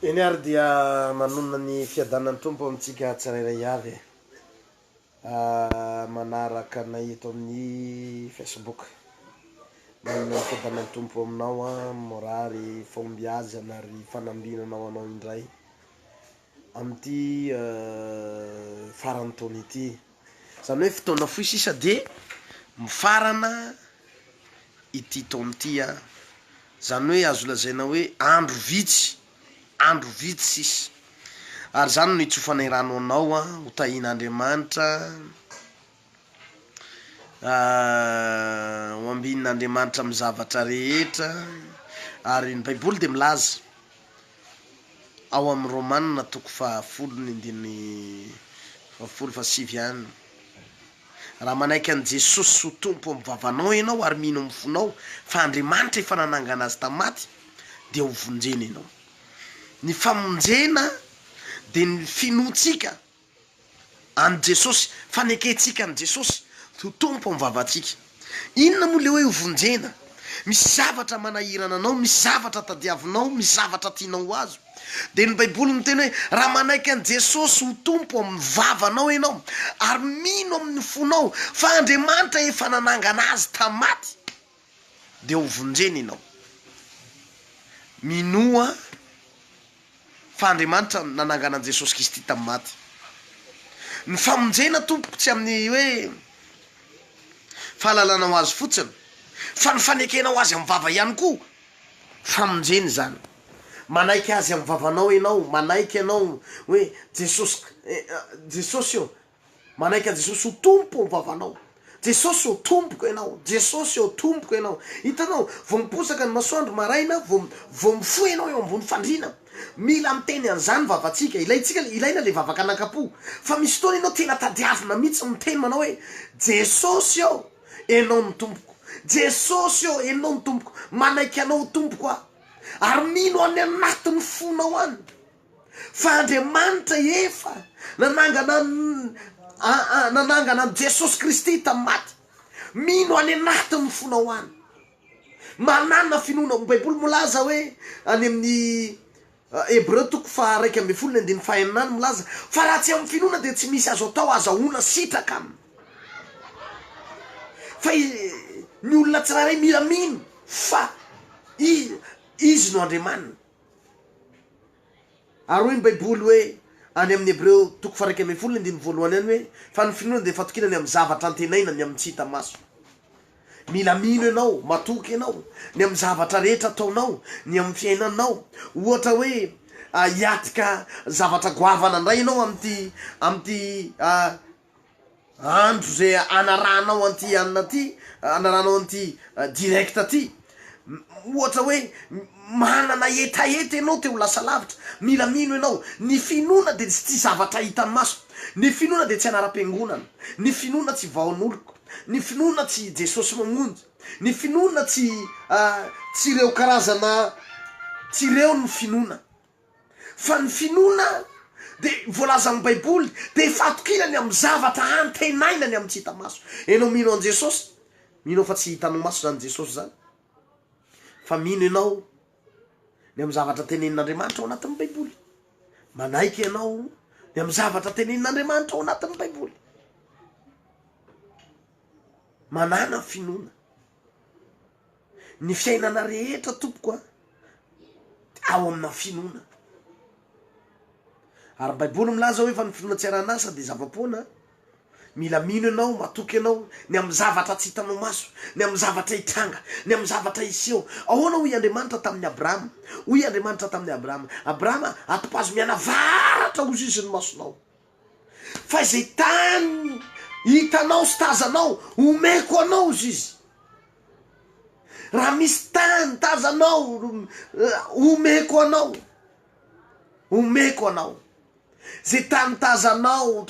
Eny ary dia manonona ny fiadanan'ny tompo amintsika tsirairay avy manaraka anay eto amin'ny Facebook. Manona ny fiadanan'ny tompo aminao morary fombiazana ary fanambinanao anao indray amin'ity farany taona ity. Zany hoe fotoana foy sisa de mifarana ity taona ity zany hoe azo lazaina hoe andro vitsy sisa ary zany no itsofanay rano anao ho tahin'Andriamanitra ho ambin'Andriamanitra amin'ny zavatra rehetra. Ary ny Baiboly de milaza ao amin'ny Romanina 10:7 raha manaiky an' Jesosy ho tompo amin'ny vavanao ianao ary mino amin'ny fonao fa Andriamanitra efa nanangana azy tamaty de ho vonjena ianao. Ny famonjena de ny finoatsika an' Jesosy, fanekentsika an' Jesosy ho tompo amin'ny vavantsika. Inona moa le hoe ho vonjena? Misy zavatra manahirana anao, misy zavatra tadiavinao, misy zavatra tianao azo. De ny Baiboly miteny hoe raha manaiky an' Jesosy ho tompo amin'ny vavanao ianao ary mino amin'ny fonao fa Andriamanitra efa nanangana azy tamaty de ho vonjena ianao. Minoa fa Andriamanitra nanangana an' Jesosy Kristy tamin'ny maty. Ny famonjena tompo tsy amin'ny hoe fahalalana ho azy fotsiny fa ny fanekenao azy amin'ny vava ihany koa famonjeny zany. Manaiky azy amin'ny vavanao ianao, manaiky ianao hoe Jesosy io manaiky an' Jesosy ho tompo amin'ny vavanao. Jesosy ho tompoko ianao, Jesosy ho tompoko ianao. Hitanao vao miposaka ny masoandro maraina vao mifoy ianao eo ambony fandriana mila miteny an'izany vavantsika. Ilaina le vavaka anankapo fa misy fotoana ianao tena tadiavina mihitsy miteny manao hoe Jesosy eo ianao ny tompoko, Jesosy eo ianao ny tompoko, manaiky anao tompoko ary mino any anatin'ny fonao any fa Andriamanitra efa nanangana an' Jesosy Kristy tamin'ny maty. Mino any anatin'ny fonao any, manana finoana. Ny Baiboly milaza hoe any amin'ny Hebreo 1:2 milaza fa raha tsy amin'ny finoana de tsy misy azo atao azahoana sitraka aminy. Fa ny olona tsirairay mila mino fa izy no Andriamanina. Ary hoy ny Baiboly hoe any amin'ny Hebreo 1:2 any hoe fa ny finoana de fatokinany amin'ny zavatra antenaina ny amin'ny tsy hita maso. Mila mino ianao, matoky ianao ny amin'ny zavatra rehetra ataonao, ny amin'ny fiainanao. Ohatra hoe hiatika zavatra goavana indray ianao amin'ty andro zay anaranao an'ty anina ty, anaranao an'ty direct ty. Ohatra hoe manana etaeta ianao te ho lasa lavitra, mila mino ianao. Ny finoana de tsy zavatra hitan'ny maso, ny finoana de tsy anaram-piangonana, ny finoana tsy vaon'oloko, ny finoana tsy Jesosy mamonjy, ny finoana tsy ireo karazana, tsy ireo ny finoana fa ny finoana de voalaza amin'ny Baiboly de fatokilany amin'ny zavatra antenainany amin'ny tsy hita maso. Ianao mino an' Jesosy, mino fa tsy hitanao maso zany Jesosy zany, fa mino ianao ny amin'ny zavatra tenenin'Andriamanitra ao anatin'ny Baiboly. Manaiky ianao ny amin'ny zavatra tenenin'Andriamanitra ao anatin'ny Baiboly. Manana finoana. Ny fiainana rehetra tompoko ao amina finoana. Ary Baiboly milaza hoe fa ny finoana tsy aran'asa de zava-poana. Mila mino ianao, matoky ianao ny amin'ny zavatra tsy hitanao maso, ny amin'ny zavatra hitranga, ny amin'ny zavatra iseho. Ahoana hoy Andriamanitra tamin'ny Abrahama? Hoy Andriamanitra tamin'ny Abrahama atopazo mianavaratra ho ziziny masonao. Fa izay tany hitanao sy tazanao omeko anao zizy. Raha misy tany tazanao omeko anao, omeko anao. Zay tany tazanao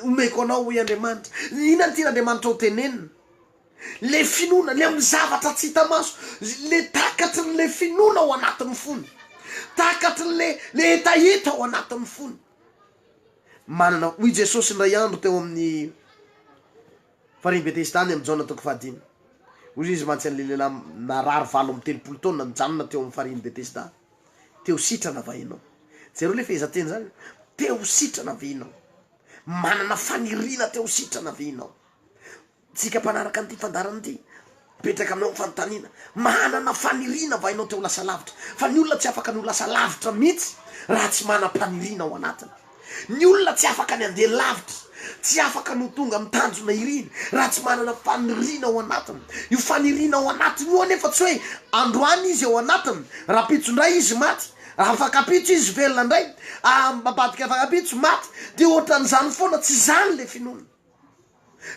omeko anao hoy Andriamanitra. Inona ny tian'Andriamanitra ho tenenina? Le finoana, le amin'ny zavatra tsy hita maso, le takatry ny le finoana ao anatin'ny fony, takatry le etaeta ao anatin'ny fony. Manana hoy Jesosy indray andro teo amin'ny fariny Betesda amin'ny Jaona 5. Hoy izy mantsy an'le lehilahy narary 7 amby 30 taona nijanona teo amin'ny fariny Betesda. Teo sitrana vahinao. jereo le fehezateny zany teo sitrana venao manana fanirina teo sitrana venao tsika mpanaraka an'ity fandarana ity petraka aminao fanontaniana manana fanirina vainao teo lasa lavitra fa ny olona tsy afaka ny lasa lavitra mihitsy raha tsy manam-panirina ao anatiny ny olona tsy afaka ny andeha lavitra tsy afaka no tonga mitanjona iriny raha tsy manana fanirina ao anatiny io fanirina ao anatiny io anefa tsy hoe androany izy ao anatiny raha pitsondray izy maty afaka pitso izy velona ndray babadika afaka pitso maty de ohatran'izany foana tsy zany le finoana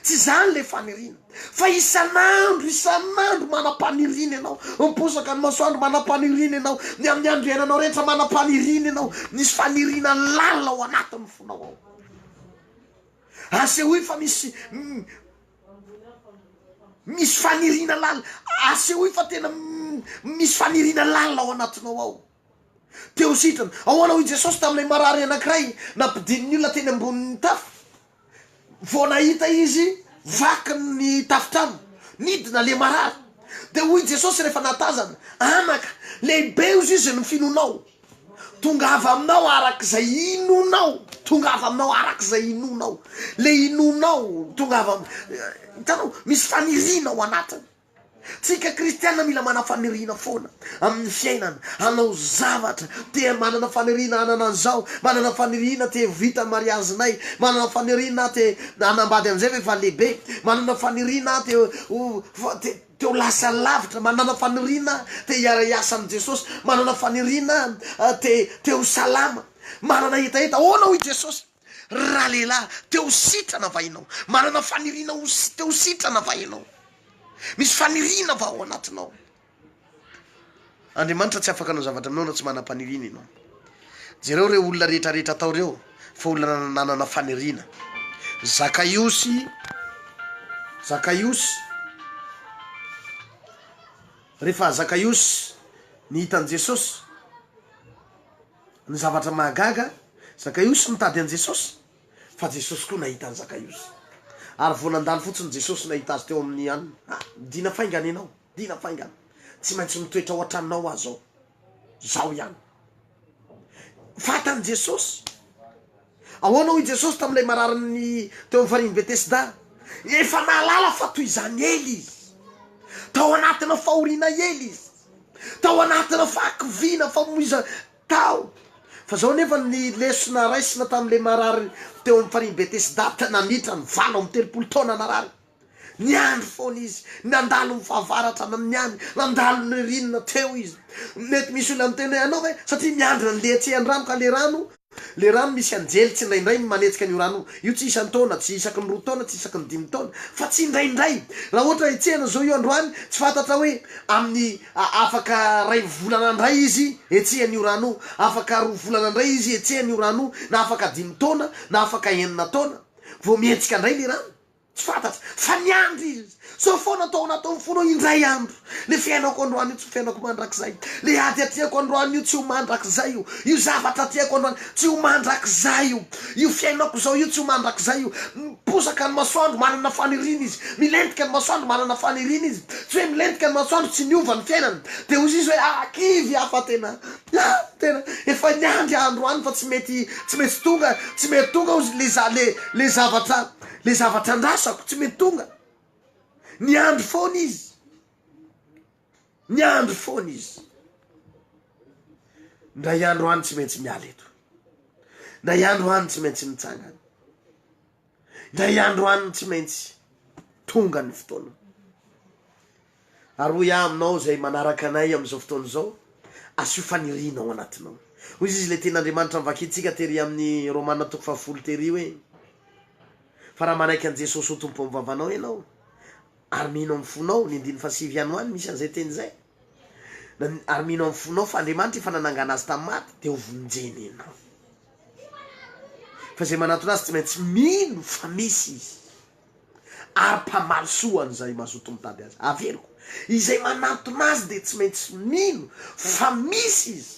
tsy zany le fanirina fa isan'andro manam-panirina ianao miposaka ny masoandro manam-panirina ianao ny amin'ny andro iainanao rehetra manam-panirina ianao nisy fanirina lala ao anatin'ny fonao ao asehoy fa misy fanirina lala asehoy fa tena misy fanirina lala ao anatinao ao teo sitrana ahoana hoy Jesosy tamilay marary anankiray nampidininy olona teny ambonin'ny tafo vao nahita izy vaky ny tafitrano nidina le marary de hoy Jesosy rehefa natazana anaka lehibe ozy izy ny finonao tonga avy aminao arak'izay inonao tonga avy aminao arak'izay inonao le inonao tonga avy hitanao misy fanirina ao anatiny tsika kristiana mila manafanirina foana amin'ny fiainana anao zavatra te manana fanirina anana an'izao manana fanirina te vita mariazinay manana fanirina te anambady am'izay fa efa lehibe manana fanirina teo lasa lavitra manana fanirina te hiara-iasa am' Jesosy manana fanirina teo salama manana hetaheta ahoana hoy Jesosy raha lehilahy teo sitrana vainao manana fanirina teo sitrana vainao misy fanirina va ao anatinao Andriamanitra tsy afaka anao zavatra aminao na tsy manam-panirina ianao jereo reo olona rehetrarehetra atao reo fa olona nanana fanirina Zakaiosy rehefa Zakaiosy nihitan' Jesosy ny zavatra mahagaga Zakaiosy mitady an' Jesosy fa Jesosy koa nahita an' Zakaiosy ary voanandalo fotsiny Jesosy nahita azy teo amin'ny anina dina faingana ianao dina faingana tsy maintsy mitoetra ao an-tranonao azy ao zao ihany fatany Jesosy ahoana hoy Jesosy tamilay marariny teo amin'ny fariny Betesda efa nalala fa toy izany ely izy tao anatina fahoriana ely izy tao anatina fahakiviana famoiza tao fa zao nefa ny lesona raisina tamile marary teo amin'ny fariny Betesda nanitra ny 20 taona narary niandro foana izy nandalo mifahavaratra naniany nandalo ny rinina teo izy mety misy olona miteny ianao ve satria miandro ny lehitsehany rano ka le rano misy anjely tsy indraindray manetsika an'io rano io tsy isan'ny taona tsy isaky ny 2 taona tsy isaky ny 5 taona fa tsy indraindray raha ohatra etsehana zao io androany tsy fantatra hoe amin'ny afaka 2 volana ndray izy etsehan'io rano afaka 2 volana ndray izy etsehan'io rano na afaka 5 taona na afaka 9 taona vao mietsika ndray le rano tsy fantatra fa niandro izy so foana tao anatin'ny fonao indray andro le fiainako androany io tsy fiainako mandrakizay le ady atiako androany io tsy ho mandrakizay io zavatra atiako androany tsy ho mandrakizay io fiainako zao io tsy ho mandrakizay miposaka ny masoandro manana fanirina izy milentika ny masoandro manana fanirina izy tsy hoe milentika ny masoandro tsy niova ny fiainany de hozy izy hoe akivy hafa tena efa niandry androany fa tsy mety tonga ozy le zavatra andrasako tsy mety tonga niandro foana izy ndray andro any tsy maintsy miala eto ndray andro any tsy maintsy mitsangana ndray andro any tsy maintsy tonga ny fotoana ary hoy aminao zay manaraka anay am'izao fotoana zao asio fanirina ao anatinao hoy izy le ten'Andriamanitra mivakitsika tery amin'ny Romana 10 tery hoe fa raha manaiky an' Jesosy ho tompo mivavahanao ianao ary mino amin'ny fonao ny 9 ano any misy an'izay teny zay ary mino amin'ny fonao fa Andriamanitra efa nanangana azy tamin'ny maty de ho vonjeny ianao fa zay manatona azy tsy maintsy mino fa misy izy ary mpamaly soany zay mazoto mitady azy averiko izay manatona azy de tsy maintsy mino fa misy izy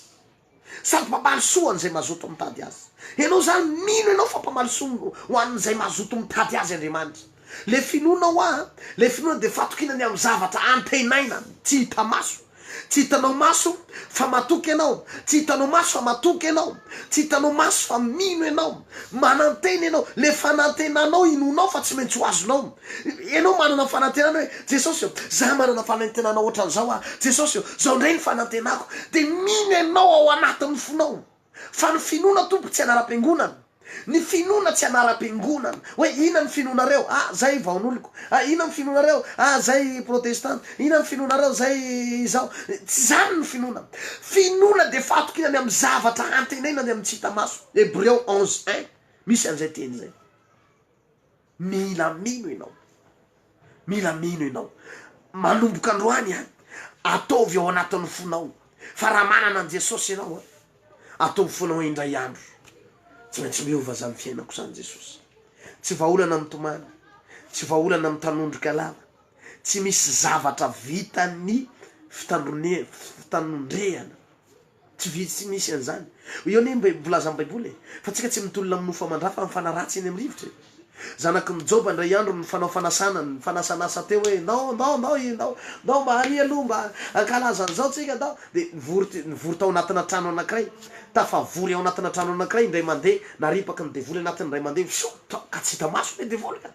sady mpamaly soany zay mazoto mitady azy ianao zany mino ianao fa mpamaly soa ho an'izay mazoto mitady azy Andriamanitra le finoana ho le finoana de fatokinany amin'ny zavatra antenaina tsy hita maso tsy hitanao maso fa matoky ianao, tsy hitanao maso fa matoky ianao, tsy hitanao maso fa mino ianao, manantena ianao. Le fanantenanao inonao fa tsy maintsy ho azonao. Ianao manana fanantenana hoe Jesosy io, za manana fanantenana ohatran'izao a Jesosy io, zao ndray ny fanantenako, de mino ianao ao anatin'ny fonao. Fa ny finoana tompo tsy anaram-piangonana, ny finoana tsy anaram-piangonana hoe ina ny finoanareo, zay vaonoliko, ina ny finoanareo, zay protestante, ina ny finoanareo, zay zao. Tsy zany ny finoana. Finoana de fatokinany amin'ny zavatra antenenany amin'ny tsy hita maso. Hébreu 11:1 misy an'izay teny zay. Mila mino ianao, mila mino ianao. Manomboka androany ataovy ao anatin'ny fonao. Fa raha manana an Jesosy ianao ataovy fonao indray andro. Tsy maintsy miova zany fiainako zany Jesosy. Tsy vahaolana mitomany, tsy vahaolana amin'ny tanondrika lava, tsy misy zavatra vitany fitanondrehana, tsy misy an'izany. Io ne volazan'ny Baiboly fa tsika tsy mitolona amin'ny nofo aman-drà fa mifanaratsy eny amin'ny rivotra. Zanaky ny Joba indray andro ny fanao fanasana, ny fanasanasa teo hoe non mba aloha mba ankalazan'izao tsika dao. De nivory tao anatina trano anankiray, tafavory ao anatina trano anankiray indray mandeha, naripaky ny devoly anatiny indray mandeha, ka tsy hita maso le devoly ka.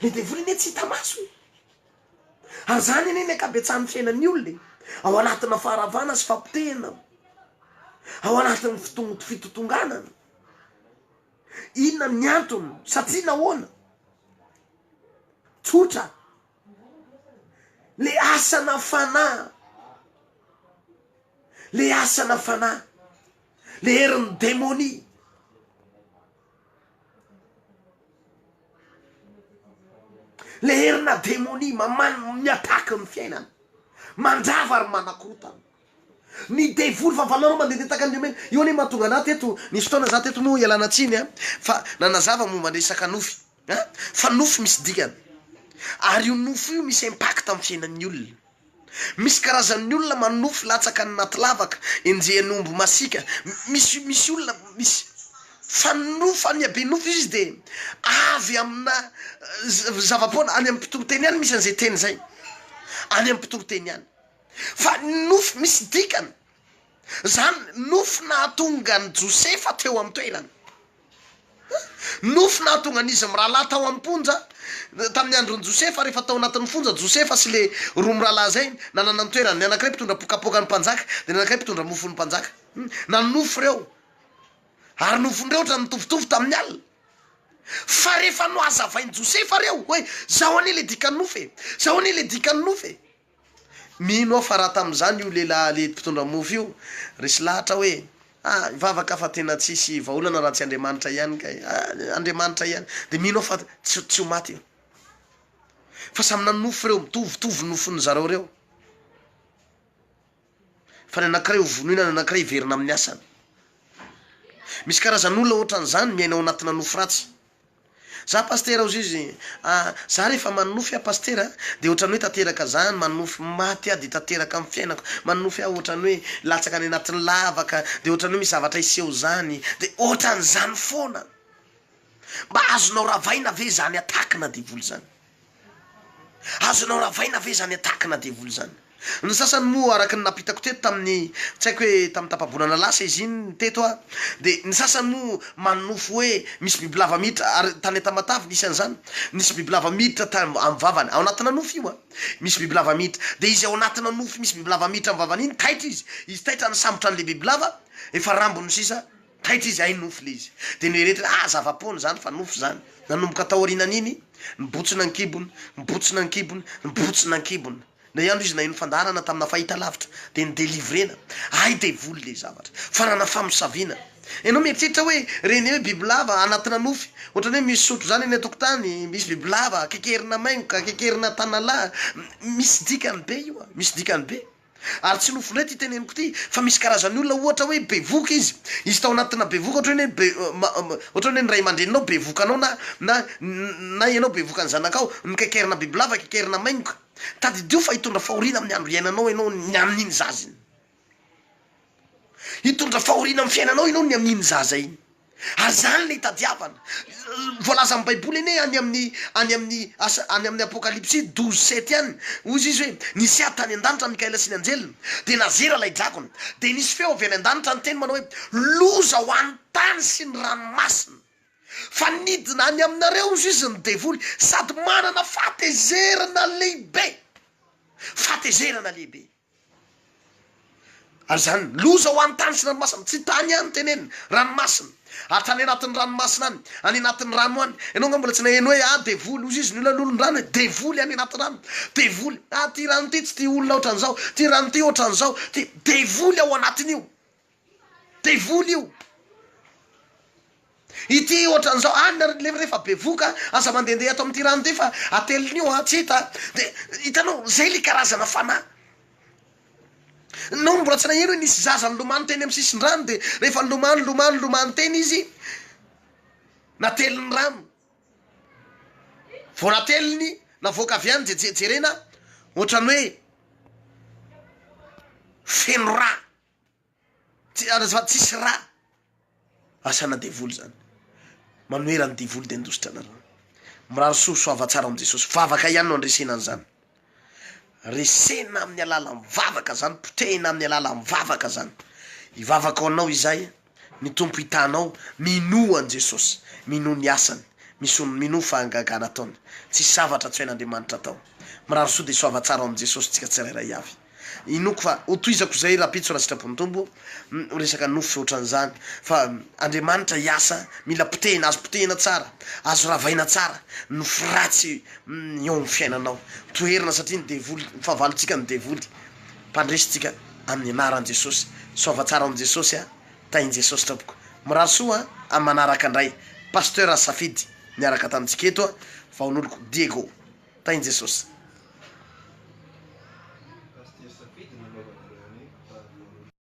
Le devoly ne tsy hita maso. Ary zany ane ny akabetsahan'ny fiainan'ny olona ao anatina faharavana sy fampitehana, ao anatin'ny fitotonganana. Inona ny antony? Satria nahoana? Tsotra. Le asana fanahy, le asana fanahy, le herin'ny démonie. Le herina démonie miataky ny fiainana, mandrava ary manakorotana. Ny devoly fa valanao mandeha takan'Andriamanitra. Io ne mahatonga anaty eto, nisy fotoana za teto moa ialana tsiny fa nanazava momba ny resaka nofy. Fa nofy misy dikany. Ary io nofy io misy impact amin'ny fiainan'ny olona. Misy karazan'ny olona manofy latsaka ny naty lavaka, enjehany omby masika. Misy olona misy fanofany be nofy izy de avy amina zavapoana any amin'ny mpitongoteny any misy an'izay teny zay. Any amin'ny mpitongoteny any. Fa nofy misy dikany. Zany nofy nahatonga ny Josefa teo amin'ny toerany. Nofy nahatonga an'izy mirahalahy tao amin'ny ponja. Tamin'ny andron'ny Josefa rehefa tao anatin'ny fonja Josefa sy le roa mirahalahy zay nanana ny toerany. Ny anankiray mpitondra pokapokany mpanjaka, de ny anankiray mpitondra mofon'ny mpanjaka. Na nofy reo. Ary nofondreo ohatrany mitovitovy tamin'ny alina. Fa rehefa noazavain'i Josefa reo hoe zao anie le dikan'ny nofy, zao anie le dikan'ny nofy. Mino fa raha tamin'izany io lehilahy le mpitondra mofo io resy lahatra hoe ivavaka fa tena tsisy vahaolana raha tsy Andriamanitra ihany ka Andriamanitra ihany. De mino fa tsy ho maty io. Fa samina nofo reo mitovitovy nofony zareo reo. Fa ny anankiray ho vonoina, ny anankiray hiverina amin'ny asany. Misy karazan'olona ohatran'izany miaina ao anatina nofo ratsy. Za pastera ozy izy, za rehefa manofy pastera de ohatrany hoe tanteraka zany manofy maty de tanteraka amin'ny fiainako, manofy ohatrany hoe latsaka any anatin'ny lavaka, de ohatrany hoe misy zavatra iseho zany, de ohatran'izany foana. Mba azonao ravaina ve zany atakina devoly zany? Azonao ravaina ve zany atakina devoly zany? Ny sasany moa araky ny napitako teto tamin'ny tsy haiko hoe tamin'ny tapabonana lasa izy iny teto de ny sasany moa manofo hoe misy bibilava miditra, ary tany Tamatavy nisy an'izany, misy bibilava miditra amin'ny vavany ao anatina nofo io misy bibilava miditra, de izy ao anatina nofo misy bibilava miditra amin'ny vavany iny taitra izy taitra ny sambotra an'le bibilava, efa rambony sisa taitra izy ay nofo le izy. De ny rehetra zavapoana zany fa nofo zany. Nanomboka tao aorinan' iny nibotsina ny kibony, nibotsina ny kibony, nibotsina ny kibony. Na ihany izy na ino fandarana tamina fahita lavitra de ny delivrena. Ay devoly le zavatra. Fanana famosaviana. Enao mieritreritra hoe reny hoe bibilava anatina nofy. Ohatrany hoe misy sotro zany eny an-tokotany, misy bibilava kekerina mainoka, kekerina tanalahy. Misy dikany be io misy dikany be. Ary tsy nofo ndray ty teneniko ty, fa misy karazany olona ohatra hoe bevoka izy tao anatina bevoka ohatrany hoe ny ray aman-dreninao bevokanao na ianao bevoka ny zanakao, mikekerina bibilava kekerina mainoka. Tadidio fa hitondra fahoriana amin'ny andro iainanao ianao ny amin'iny zaza iny. Hitondra fahoriana amin'ny fiainanao ianao ny amin'iny zaza iny. ary zany le hitadiavana voalaza amin'ny baiboly eny any amin'ny apokalypsy 12:7 any ozy izy hoe nisy ady tany an-danitra Mikaela sy ny anjelina de nazera lay drakona de nisy feo avy any an-danitra ny teny manao hoe loza ho any tany sy ny ranomasina fa nidina any aminareo ozy izy ny devoly sady manana fatezerana lehibe ary zany loza ho any tany sy ranomasina tsy tany any tenenina ranomasina ary tany anatin'ny ranomasina any anatin'ny rano any ianao nga mbola tsy naheno hoe devoly ozy izy ny olona rano hoe devoly any anaty rano devoly ty rano ty tsy ty olona ohatran'izao ty rano ty ohatran'izao ty devoly ao anatin'io devoly io ity ohatran'izao rehefa bevoka aza mandehandeha ato amin'ity rano ty fa atelin'io tsy hita de hitanao zay le karazana fanahy no mbola tsy naheno hoe nisy zaza ny lomano teny amin'ny sisin-drano de rehefa lomano teny izy nateliny rano vo nateliny navoaka avy any jerena ohatrany hoe feno ra tsisy ra asana devoly zany manoera ny devoly de ndositra anareo miraro soava tsara am' Jesosy vavaka ihany no andresena an'zany resena amin'ny alala mivavaka zany potehina amin'ny alala mivavaka zany ivavaka ao anao izay ny tompo hitanao mino an' Jesosy mino ny asany mino fahangagana ataony tsy zavatra tsy hain'Andriamanitra atao miraro soa de soava tsara am' Jesosy tsika tsirairay avy inoko fa otoizako zay rapitso raha sitrapony tombo resaka nofo ohatran'izany fa Andriamanitra hiasa mila potehina azo potehina tsara azo ravaina tsara nofo ratsy eo amin'ny fiainanao toerina satria ny devoly fahavalontsika ny devoly mpandresitsika amin'ny anaran' Jesosy soava tsara am' Jesosy tain Jesosy tompoko miraro soa amin'ny manaraka andray pasteur Safidy miaraka tamintsika eto vaon'oloko Diego tain Jesosy